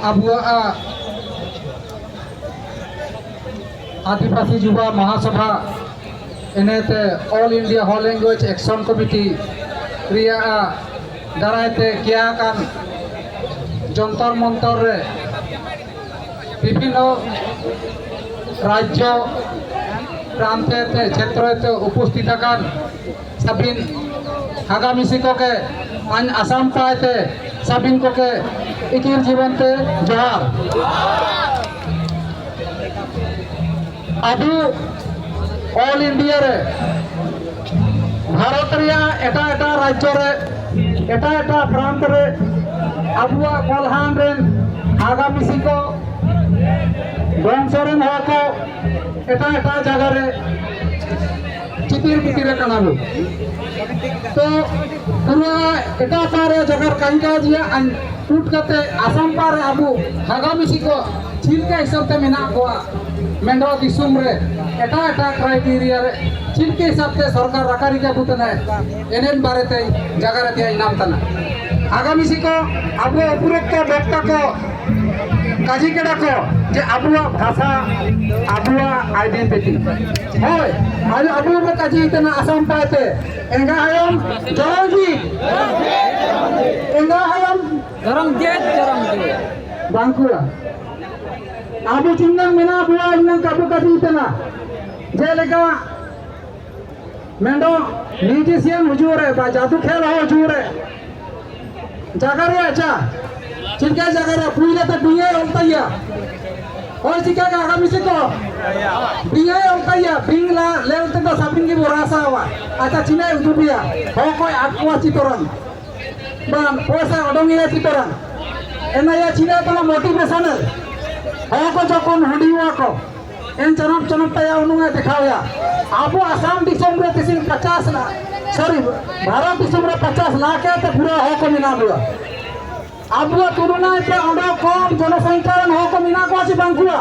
abuah Adipasi Juba Mahasabha enete All India Whole Language Action Committee Ria Daraite kia kan Jontor Montor re বিভিন্ন রাজ্য প্রান্তেতে ক্ষেত্রতে উপস্থিত থাকান সাবিন আগামী শিক্ষকে আইন আসাম পাইতে সাবিন কোকে ইকির জীবনতে জোহার আবু অল ইন্ডিয়া রে ভারত রিয়া এটা এটা রাজ্য রে এটা এটা প্রান্ত রে আবুয়া কলহান রেন আগামী শিক্ষক বংশরেন হক এটা এটা জায়গারে চিতির ভিতরে কানাবো তো পুরা এটা পারে জায়গার কাইকা জিয়া টুট কাতে আসাম পারে আবু আগামী শিক্ষো চিলকা হিসাবতে মেনা কোয়া মেন্ডো দিসুম রে এটা এটা ক্রাইটেরিয়া রে চিলকে হিসাবতে সরকার রাকারিকা বুতনা এনেন বারেতে জায়গারে তিয়া নাম তানা আগামী শিক্ষো আবু উপরোক্ত বক্তাকে কাজী কেডাকো যে আবুয়া ভাষা আবুয়া আইডেন্টিটি হয় আর আবুয়া কাজী ইতনা আসাম পাইতে এঙ্গা হায়ম জরংজি এঙ্গা হায়ম জরংজি বাঙ্কুরা আবু চিন্নাং মেনা আবুয়া ইন্নাং কাবু কাজী ইতনা যেলেকা মেন্ডো মিউজিশিয়ান হুজুরে বা জাদু খেল হুজুরে জাগারে আচ্ছা चिंका जगह पुईले तो बीए उल्टाया और चिंका का आगामी से को बीए उल्टाया बिंगला लेवल तो साबिन की बोरासा हुआ अच्छा चिना उधुबिया हो कोई आकुआ चितरन बन पैसा ओडोंगिया चितरन एना या चिना तो मोटिवेशनल हो को जो कौन हुडिया को इन चनप चनप तया उन्होंने दिखाया आपो आसाम दिसम रे तिसिंग 50 लाख सॉरी भारत दिसम रे 50 लाख है तो पूरा हो को मिना बुआ আবুয়া তুলনাতে অনেক কম জনসংখ্যা হক মিনা কোয়াছি বাঙ্কুয়া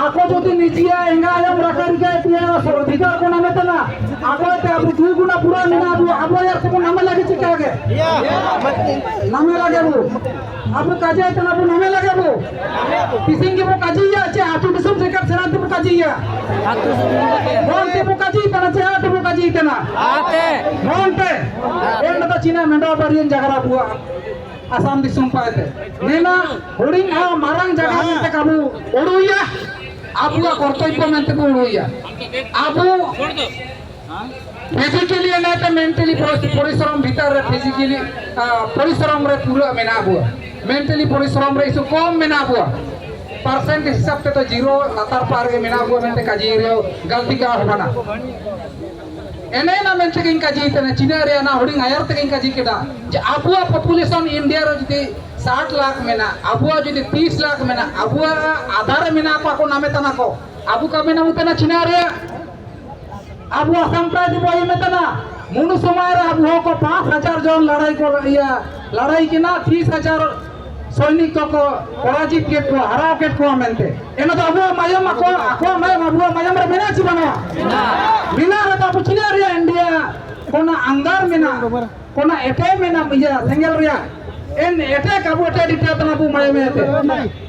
আকো যদি নিজিয়া এঙ্গায়ম রাকারিকা এতিয়া অধিকার কোন নামেতে না আগতে আবু দুই গুণা পুরা মিনা আবু আবু এর কোন নামে লাগিছে কাগে নামে লাগেবু আবু কাজে আইতনা আবু নামে লাগেবু পিসিঙ্গি বু কাজিয়া আছে আটু দিসম সেকার সেরাতে বু কাজিয়া আটু বলতে বু কাজি তানা চে আটু বু কাজি ইতনা আতে মনতে এন্ড তো চিনা মেন্ডা বারিয়েন জাগরা বুয়া आसाम दिसुम पाते नेना हुडिंग आ मारंग जगह में काबू ओडुया आबुआ कर्तव्य में को ओडुया आबू फिजिकली ना तो मेंटली परिश्रम भीतर रे फिजिकली परिश्रम रे पूरा मेना बुआ मेंटली परिश्रम रे इसु कम मेना बुआ परसेंट हिसाब से तो जीरो लातार पार के मेना बुआ में काजी रे गलती का होना एने ना मेंटे किन काजी इतने चीना रे ना हुडिंग आयर ते किन काजी केडा जे आबुआ पॉपुलेशन इंडिया रे जदी 60 लाख मेना आबुआ जदी 30 लाख मेना आबुआ आधार मेना को नामे तना को आबु का मेना उतना चीना रे आबुआ संप्राय दिबो ये तना मुनु समय रे आबुआ को 5000 जन लड़ाई की ना 30000 सैनिक को पराजित के को हराव के को मेनते एना तो आबुआ मायम को मायम आबुआ मायम रे मेना चिबाना बिना रे तो पुछिना रे इंडिया कोना अंगार मेना कोना एटे मेना मिया सेंगल रे एन एटे काबू एटे डिटा तना बु मायम एते